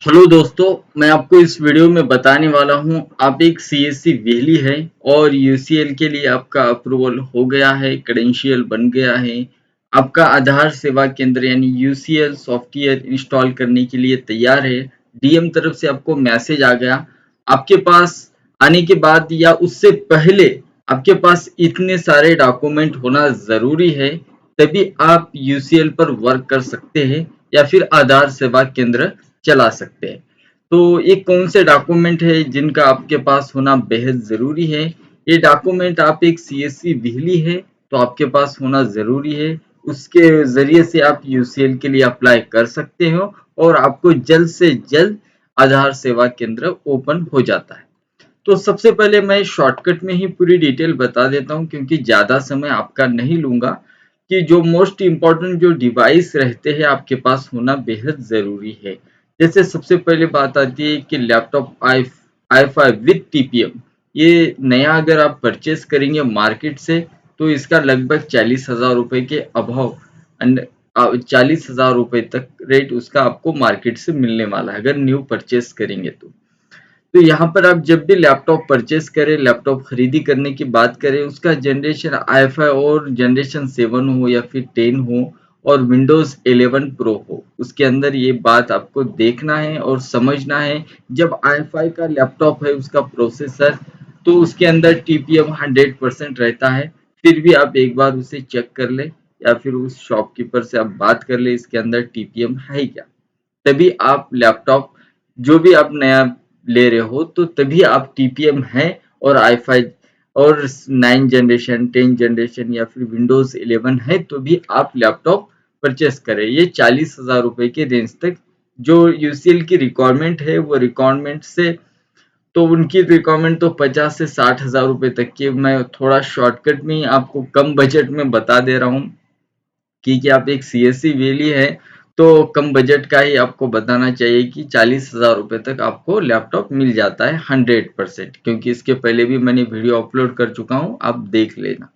Hello दोस्तों, मैं आपको इस वीडियो में बताने वाला हूं। आप एक सीएससी वेली है और यूसीएल के लिए आपका अप्रूवल हो गया है, क्रेडेंशियल बन गया है। आपका आधार सेवा केंद्र यानी यूसीएल सॉफ्टवेयर इंस्टॉल करने के लिए तैयार है। डीएम तरफ से आपको मैसेज आ गया। आपके पास आने के बाद या उससे पहले आपके पास इतने सारे डॉक्यूमेंट होना जरूरी है, तभी आप यूसीएल पर वर्क कर सकते हैं या फिर आधार सेवा केंद्र चला सकते हैं। तो ये कौन से डॉक्यूमेंट है जिनका आपके पास होना बेहद ज़रूरी है? ये डॉक्यूमेंट आप एक सीएससी बिजली है तो आपके पास होना ज़रूरी है। उसके ज़रिए से आप यूसीएल के लिए अप्लाई कर सकते हो और आपको जल्द से जल्द आधार सेवा केंद्र ओपन हो जाता है। तो सबसे पहले मैं शॉर्टकट में ही पूरी डिटेल बता देता हूँ क्योंकि ज़्यादा समय आपका नहीं लूँगा कि जो मोस्ट इम्पोर्टेंट जो डिवाइस रहते हैं आपके पास होना बेहद ज़रूरी है। जैसे सबसे पहले बात आती है कि लैपटॉप i5 विद टीपीएम। ये नया अगर आप परचेस करेंगे मार्केट से तो इसका लगभग 40,000 रुपये के अभाव 40,000 रुपये तक रेट उसका आपको मार्केट से मिलने वाला है अगर न्यू परचेस करेंगे तो यहाँ पर आप जब भी लैपटॉप परचेस करें, लैपटॉप खरीदी करने की बात करें, उसका जनरेशन i5 और जनरेशन 7 हो या फिर 10 हो और विंडोज 11 प्रो हो, उसके अंदर ये बात आपको देखना है और समझना है। जब i5 का लैपटॉप है उसका प्रोसेसर, तो उसके अंदर टीपीएम 100% रहता है। फिर भी आप एक बार उसे चेक कर ले या फिर उस शॉपकीपर से आप बात कर ले इसके अंदर टीपीएम है क्या, तभी आप लैपटॉप जो भी आप नया ले रहे हो तो तभी आप टीपीएम है और i5 और 9 जनरेशन 10 जनरेशन या फिर विंडोज 11 है तो भी आप लैपटॉप परचेस करें। ये 40,000 रुपए के रेंज तक जो यूसीएल की रिक्वायरमेंट है वो रिक्वायरमेंट से, तो उनकी रिक्वायरमेंट तो 50 से 60,000 रुपए तक की। मैं थोड़ा शॉर्टकट में आपको कम बजट में बता दे रहा हूँ कि आप एक सीएससी वेली है तो कम बजट का ही आपको बताना चाहिए कि 40,000 रुपए तक आपको लैपटॉप मिल जाता है 100%, क्योंकि इसके पहले भी मैंने वीडियो अपलोड कर चुका हूँ, आप देख लेना।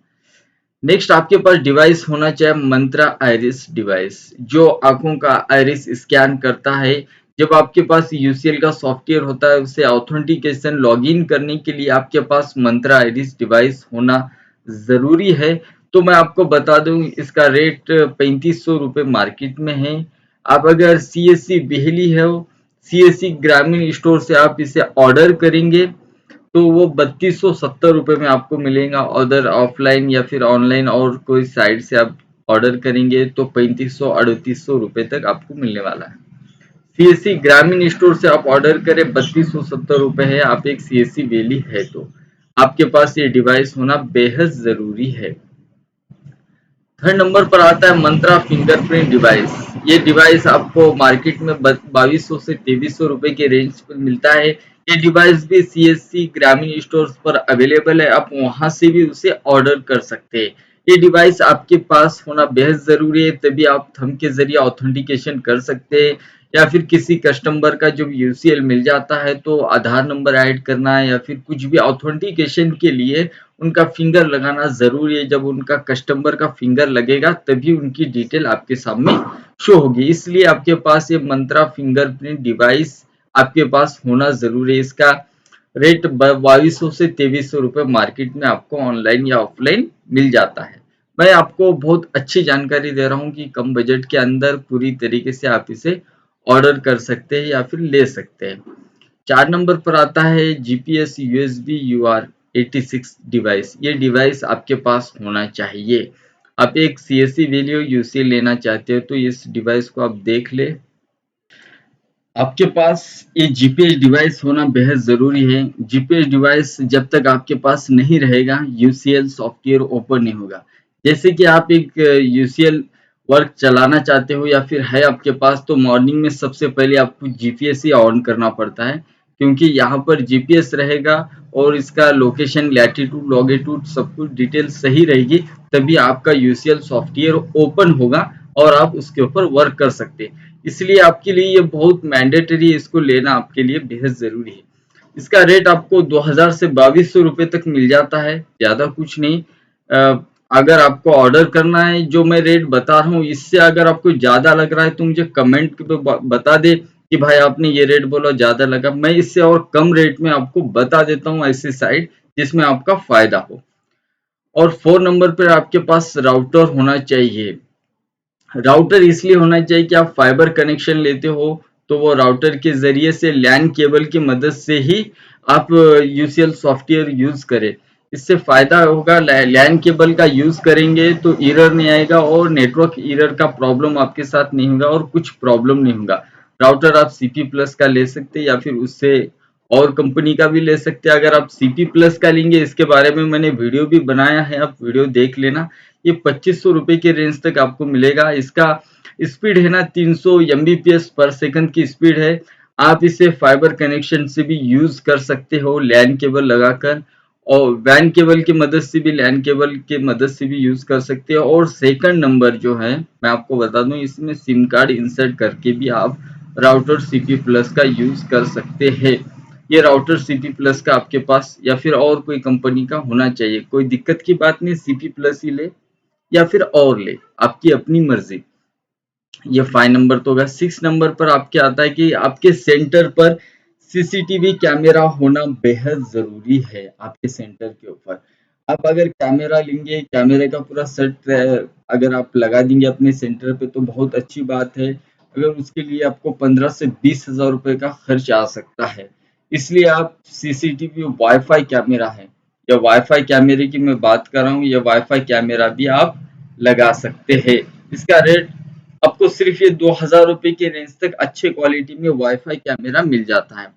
नेक्स्ट आपके पास डिवाइस होना चाहिए मंत्रा आइरिस डिवाइस, जो आंखों का आइरिस स्कैन करता है। जब आपके पास यूसीएल का सॉफ्टवेयर होता है उसे ऑथेंटिकेशन लॉगिन करने के लिए आपके पास मंत्रा आइरिस डिवाइस होना जरूरी है। तो मैं आपको बता दूं इसका रेट 3500 रुपये मार्केट में है। आप अगर सीएससी बिहली है, सीएससी ग्रामीण स्टोर से आप इसे ऑर्डर करेंगे तो वो 3270 रुपये में आपको मिलेगा। अदर ऑफलाइन या फिर ऑनलाइन और कोई साइट से आप ऑर्डर करेंगे तो 3500 3800 रुपये तक आपको मिलने वाला है। सीएससी ग्रामीण स्टोर से आप ऑर्डर करें 3270 रुपये है, आप एक सीएससी वेली है तो आपके पास ये डिवाइस होना बेहद जरूरी है। थर्ड नंबर पर आता है मंत्रा फिंगरप्रिंट डिवाइस। ये डिवाइस आपको मार्केट में 2200 से 2300 रुपए के रेंज पर मिलता है। ये डिवाइस भी सीएससी ग्रामीण स्टोर्स पर अवेलेबल है, आप वहां से भी उसे ऑर्डर कर सकते हैं। ये डिवाइस आपके पास होना बेहद जरूरी है, तभी आप थंब के जरिए ऑथेंटिकेशन कर सकते हैं। या फिर किसी कस्टमर का जब यूसीएल मिल जाता है तो आधार नंबर ऐड करना है या फिर कुछ भी ऑथेंटिकेशन के लिए उनका फिंगर लगाना जरूरी है। जब उनका कस्टमर का फिंगर लगेगा तभी उनकी डिटेल आपके सामने शो होगी, इसलिए आपके पास ये मंत्रा फिंगरप्रिंट डिवाइस आपके पास होना जरूरी है। इसका रेट 2200 से 2300 रुपये मार्केट में आपको ऑनलाइन या ऑफलाइन मिल जाता है। मैं आपको बहुत अच्छी जानकारी दे रहा हूँ कि कम बजट के अंदर पूरी तरीके से आप इसे ऑर्डर कर सकते हैं या फिर ले सकते हैं। 4 नंबर पर आता है जीपीएस यूएसबी यूआर 86 डिवाइस। ये डिवाइस आपके पास होना चाहिए। आप एक सीएससी वैल्यू यूसी लेना चाहते हो तो इस डिवाइस को आप देख ले। आपके पास ये जीपीएस डिवाइस होना बेहद जरूरी है। जीपीएस डिवाइस जब तक आपके पास नहीं रहेगा यूसीएल सॉफ्टवेयर ओपन नहीं होगा। जैसे कि आप एक यूसीएल वर्क चलाना चाहते हो या फिर है आपके पास, तो मॉर्निंग में सबसे पहले आपको जीपीएस ही ऑन करना पड़ता है, क्योंकि यहाँ पर जीपीएस रहेगा और इसका लोकेशन लैटिट्यूड लॉन्गिट्यूड सब कुछ डिटेल सही रहेगी, तभी आपका यूसीएल सॉफ्टवेयर ओपन होगा और आप उसके ऊपर वर्क कर सकते हैं। इसलिए आपके लिए ये बहुत मैंडेटरी है, इसको लेना आपके लिए बेहद जरूरी है। इसका रेट आपको 2000 से 2200 रुपये तक मिल जाता है, ज्यादा कुछ नहीं। अगर आपको ऑर्डर करना है जो मैं रेट बता रहा हूँ इससे अगर आपको ज्यादा लग रहा है तो मुझे कमेंट पे बता दे, कि भाई आपने ये रेट बोला ज़्यादा लगा, मैं इससे और कम रेट में आपको बता देता हूँ ऐसी साइट जिसमें आपका फ़ायदा हो। और 4 नंबर पर आपके पास राउटर होना चाहिए। राउटर इसलिए होना चाहिए कि आप फाइबर कनेक्शन लेते हो तो वो राउटर के ज़रिए से लैन केबल की मदद से ही आप यूसीएल सॉफ्टवेयर यूज़ करें। इससे फ़ायदा होगा, लैन केबल का यूज़ करेंगे तो एरर नहीं आएगा और नेटवर्क एरर का प्रॉब्लम आपके साथ नहीं होगा और कुछ प्रॉब्लम नहीं होगा। राउटर आप सीपी प्लस का ले सकते हैं या फिर उससे और कंपनी का भी ले सकते हैं। अगर आप सीपी प्लस का लेंगे, इसके बारे में मैंने वीडियो भी बनाया है, आप वीडियो देख लेना। ये 2500 रुपए के रेंज तक आपको मिलेगा। इसका स्पीड है ना 300 एमबीपीएस पर सेकंड की स्पीड है। आप इसे फाइबर कनेक्शन से भी यूज कर सकते हो लैन केबल लगाकर, और वैन केबल की मदद से भी, लैन केबल की मदद से भी यूज कर सकते हो। और सेकंड नंबर जो है मैं आपको बता दूं, इसमें सिम कार्ड इंसर्ट करके भी आप राउटर सीपी प्लस का यूज कर सकते हैं। ये राउटर सीपी प्लस का आपके पास या फिर और कोई कंपनी का होना चाहिए, कोई दिक्कत की बात नहीं, सीपी प्लस ही ले या फिर और ले, आपकी अपनी मर्जी। ये 5 नंबर तो होगा। 6 नंबर पर आपके आता है कि आपके सेंटर पर सीसीटीवी कैमरा होना बेहद जरूरी है आपके सेंटर के ऊपर। आप अगर कैमरा लेंगे, कैमरे का पूरा सेट अगर आप लगा देंगे अपने सेंटर पे तो बहुत अच्छी बात है। अगर उसके लिए आपको 15 से 20 हजार रुपए का खर्च आ सकता है। इसलिए आप सीसीटीवी वाईफाई कैमरा है या वाईफाई कैमरे की मैं बात कर रहा हूँ, या वाईफाई कैमरा भी आप लगा सकते हैं। इसका रेट आपको सिर्फ ये 2000 रुपए के रेंज तक अच्छे क्वालिटी में वाईफाई कैमरा मिल जाता है।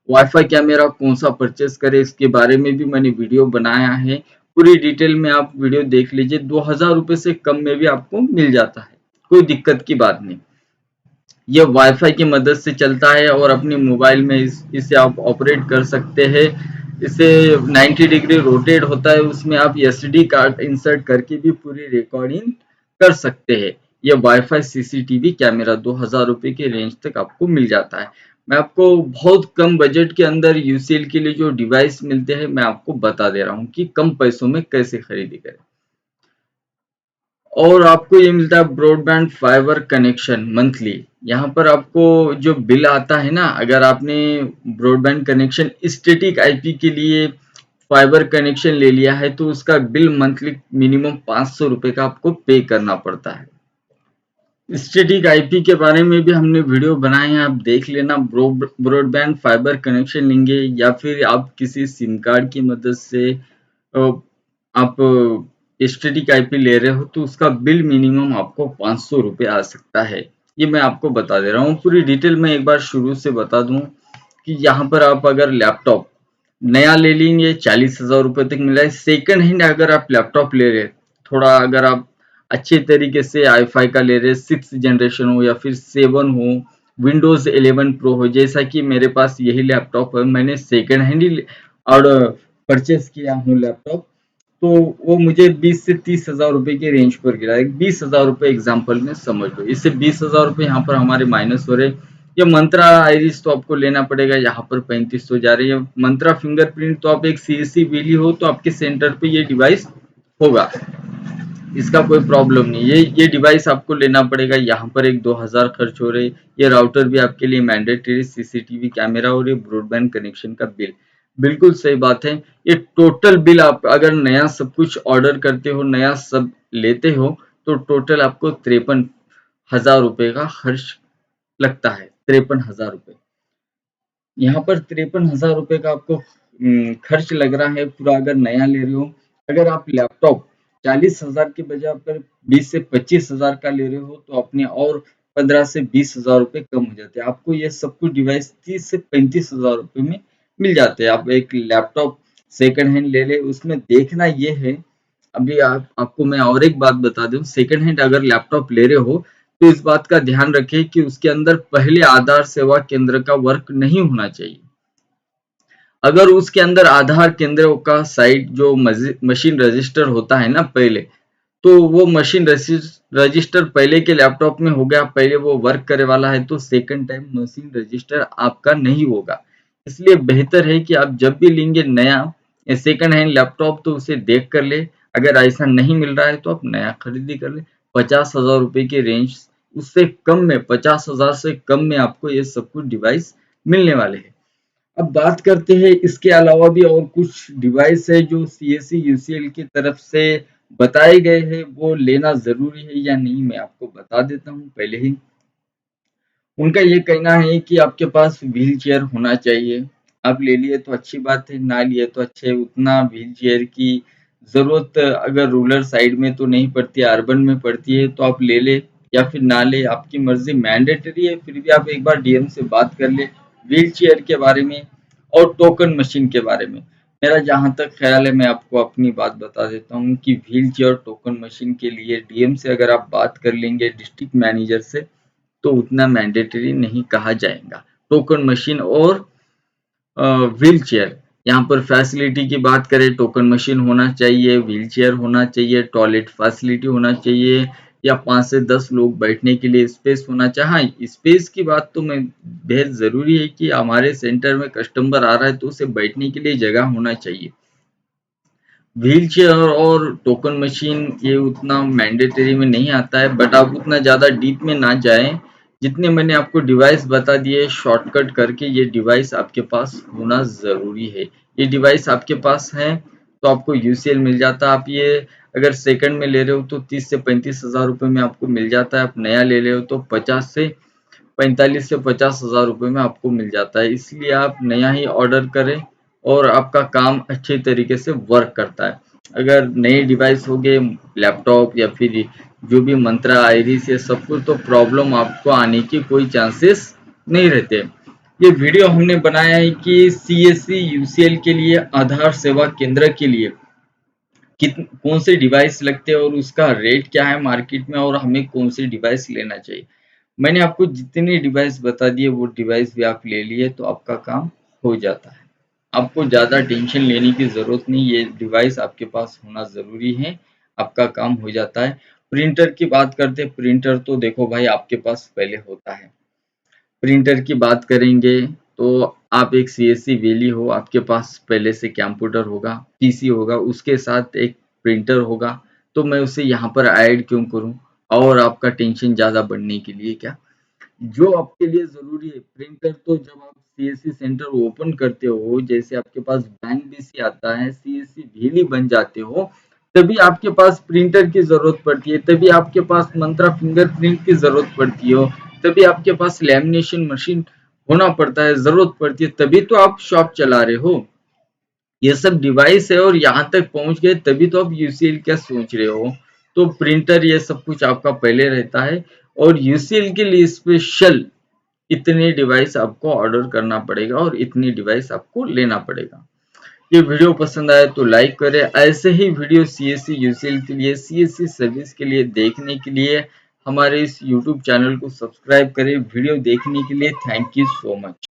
वाईफाई कैमरा कौन सा परचेस करें इसके बारे में भी मैंने वीडियो बनाया है, पूरी डिटेल में आप वीडियो देख लीजिए। 2000 रुपए से कम में भी आपको मिल जाता है, कोई दिक्कत की बात नहीं। ये वाईफाई की मदद से चलता है और अपने मोबाइल में इसे आप ऑपरेट कर सकते हैं। इसे 90 डिग्री रोटेट होता है, उसमें आप एसडी कार्ड इंसर्ट करके भी पूरी रिकॉर्डिंग कर सकते हैं। ये वाईफाई सीसीटीवी कैमरा 2000 रुपए के रेंज तक आपको मिल जाता है। मैं आपको बहुत कम बजट के अंदर यूसीएल के लिए जो डिवाइस मिलते हैं मैं आपको बता दे रहा हूँ कि कम पैसों में कैसे खरीदी करें। और आपको ये मिलता है ब्रॉडबैंड फाइबर कनेक्शन मंथली। यहाँ पर आपको जो बिल आता है ना, अगर आपने ब्रॉडबैंड कनेक्शन स्टैटिक आईपी के लिए फाइबर कनेक्शन ले लिया है तो उसका बिल मंथली मिनिमम 500 रुपए का आपको पे करना पड़ता है। स्टैटिक आईपी के बारे में भी हमने वीडियो बनाए हैं, आप देख लेना। ब्रॉडबैंड फाइबर कनेक्शन लेंगे या फिर आप किसी सिम कार्ड की मदद से आप स्टैटिक आईपी ले रहे हो तो उसका बिल मिनिमम आपको 500 रुपये आ सकता है। ये मैं आपको बता दे रहा हूँ पूरी डिटेल में। एक बार शुरू से बता दूं कि यहाँ पर आप अगर लैपटॉप नया ले लेंगे 40 हजार रुपये तक मिला है। सेकंड हैंड अगर आप लैपटॉप ले रहे, थोड़ा अगर आप अच्छे तरीके से आई5 का ले रहे, 6th जनरेशन हो या फिर 7 हो, विंडोज 11 प्रो हो, जैसा कि मेरे पास यही लैपटॉप है, मैंने सेकंड हैंड ही और परचेस किया हूँ लैपटॉप। तो वो मुझे 20 से 30 हजार रुपए के रेंज पर गिरा है। 20 हजार रुपए एग्जाम्पल में समझ लो, इससे 20 हजार रुपए यहाँ पर हमारे माइनस हो रहे। ये मंत्रा आइरिस तो आपको लेना पड़ेगा, यहाँ पर 3500 जा रही है। मंत्रा फिंगरप्रिंट तो आप एक सीएससी वेली हो तो आपके सेंटर पे ये डिवाइस होगा, इसका कोई प्रॉब्लम नहीं। ये डिवाइस आपको लेना पड़ेगा, यहाँ पर एक 2000 खर्च हो रहे। ये राउटर भी आपके लिए मैंडेटरी, सीसीटीवी कैमरा और ये ब्रॉडबैंड कनेक्शन का बिल। बिल्कुल सही बात है। ये टोटल बिल आप अगर नया सब कुछ ऑर्डर करते हो, नया सब लेते हो तो टोटल आपको 53 हजार रुपए का खर्च लगता है। 53 हजार रुपए, यहाँ पर 53 हजार रुपए का आपको खर्च लग रहा है पूरा अगर नया ले रहे हो। अगर आप लैपटॉप 40 हजार के बजाय पर 20 से 25 हजार का ले रहे हो तो अपने और 15 से 20 हजार रुपए कम हो जाते हैं। आपको ये सब कुछ डिवाइस 30 से 35 हजार रुपए में मिल जाते हैं। आप एक लैपटॉप सेकंड हैंड ले ले, उसमें देखना ये है। अभी आपको मैं और एक बात बता दूं, सेकंड हैंड अगर लैपटॉप ले रहे हो तो इस बात का ध्यान रखें कि उसके अंदर पहले आधार सेवा केंद्र का वर्क नहीं होना चाहिए। अगर उसके अंदर आधार केंद्र का साइट जो मशीन रजिस्टर होता है ना पहले, तो वो मशीन रजिस्टर पहले के लैपटॉप में हो गया, पहले वो वर्क करे वाला है तो सेकंड टाइम मशीन रजिस्टर आपका नहीं होगा। इसलिए बेहतर है कि आप जब भी लेंगे नया सेकंड हैंड लैपटॉप तो उसे देख कर ले। अगर ऐसा नहीं मिल रहा है तो आप नया खरीदी कर ले। 50 हजार रुपए की रेंज उससे कम में 50,000 से कम में आपको ये सब कुछ डिवाइस मिलने वाले हैं। अब बात करते हैं इसके अलावा भी और कुछ डिवाइस है जो CSC UCL की तरफ से बताए गए हैं, वो लेना जरूरी है या नहीं मैं आपको बता देता हूँ पहले ही। उनका ये कहना है कि आपके पास व्हील चेयर होना चाहिए। आप ले लिए तो अच्छी बात है, ना लिए तो अच्छा है। उतना व्हील चेयर की जरूरत अगर रूरल साइड में तो नहीं पड़ती है, अर्बन में पड़ती है तो आप ले ले या फिर ना ले, आपकी मर्जी। मैंडेटरी है फिर भी आप एक बार डीएम से बात कर ले व्हील चेयर के बारे में और टोकन मशीन के बारे में। मेरा जहां तक ख्याल है मैं आपको अपनी बात बता देता हूँ कि व्हील चेयर टोकन मशीन के लिए डीएम से अगर आप बात कर लेंगे, डिस्ट्रिक्ट मैनेजर से, तो उतना मैंडेटरी नहीं कहा जाएगा। टोकन मशीन और व्हील चेयर, यहाँ पर फैसिलिटी की बात करें, टोकन मशीन होना चाहिए, व्हील चेयर होना चाहिए, टॉयलेट फैसिलिटी होना चाहिए, या 5 से 10 लोग बैठने के लिए स्पेस होना चाहिए। हाँ, स्पेस की बात तो मैं बेहद जरूरी है कि हमारे सेंटर में कस्टमर आ रहा है तो उसे बैठने के लिए जगह होना चाहिए। व्हील चेयर और टोकन मशीन ये उतना मैंडेटरी में नहीं आता है, बट आप उतना ज़्यादा डीप में ना जाएं। जितने मैंने आपको डिवाइस बता दिए शॉर्टकट करके, ये डिवाइस आपके पास होना ज़रूरी है। ये डिवाइस आपके पास है तो आपको यूसीएल मिल जाता है। आप ये अगर सेकंड में ले रहे हो तो 30 से 35,000 रुपये में आपको मिल जाता है। आप नया ले रहे हो तो 45 से 50,000 रुपये में आपको मिल जाता है। इसलिए आप नया ही ऑर्डर करें और आपका काम अच्छे तरीके से वर्क करता है। अगर नए डिवाइस हो गए, लैपटॉप या फिर जो भी मंत्रा, आइरिस, ये सब कुछ, तो प्रॉब्लम आपको आने की कोई चांसेस नहीं रहते। ये वीडियो हमने बनाया है कि CSC UCL के लिए, आधार सेवा केंद्र के लिए कौन से डिवाइस लगते हैं और उसका रेट क्या है मार्केट में, और हमें कौन से डिवाइस लेना चाहिए। मैंने आपको जितने डिवाइस बता दिए वो डिवाइस भी आप ले लिए तो आपका काम हो जाता है। आपको ज़्यादा टेंशन लेने की ज़रूरत नहीं, ये डिवाइस आपके पास होना ज़रूरी है, आपका काम हो जाता है। प्रिंटर की बात करते हैं, प्रिंटर तो देखो भाई आपके पास पहले होता है। प्रिंटर की बात करेंगे तो आप एक CSC वैली हो, आपके पास पहले से कंप्यूटर होगा, PC होगा, उसके साथ एक प्रिंटर होगा, तो मैं उसे यहाँ पर ऐड क्यों करूँ और आपका टेंशन ज़्यादा बढ़ने के लिए क्या। जो आपके लिए ज़रूरी है प्रिंटर, तो जब आप CSC सेंटर ओपन करते हो, जैसे आपके पास बैंक BC आता है, CSC वैली बन जाते हो, तभी आपके पास प्रिंटर की ज़रूरत पड़ती है, तभी आपके पास मंत्रा फिंगरप्रिंट की ज़रूरत पड़ती हो, तभी आपके पास लैमिनेशन मशीन होना पड़ता है, ज़रूरत पड़ती है, तभी तो आप शॉप चला रहे हो। ये सब डिवाइस है और यहाँ तक पहुँच गए तभी तो आप UCL क्या सोच रहे हो। तो प्रिंटर ये सब कुछ आपका पहले रहता है, और UCL के लिए स्पेशल इतने डिवाइस आपको ऑर्डर करना पड़ेगा और इतनी डिवाइस आपको लेना पड़ेगा। ये वीडियो पसंद आए तो लाइक करें। ऐसे ही वीडियो CSC UCL के लिए, CSC सर्विस के लिए देखने के लिए हमारे इस YouTube चैनल को सब्सक्राइब करें। वीडियो देखने के लिए थैंक यू सो मच।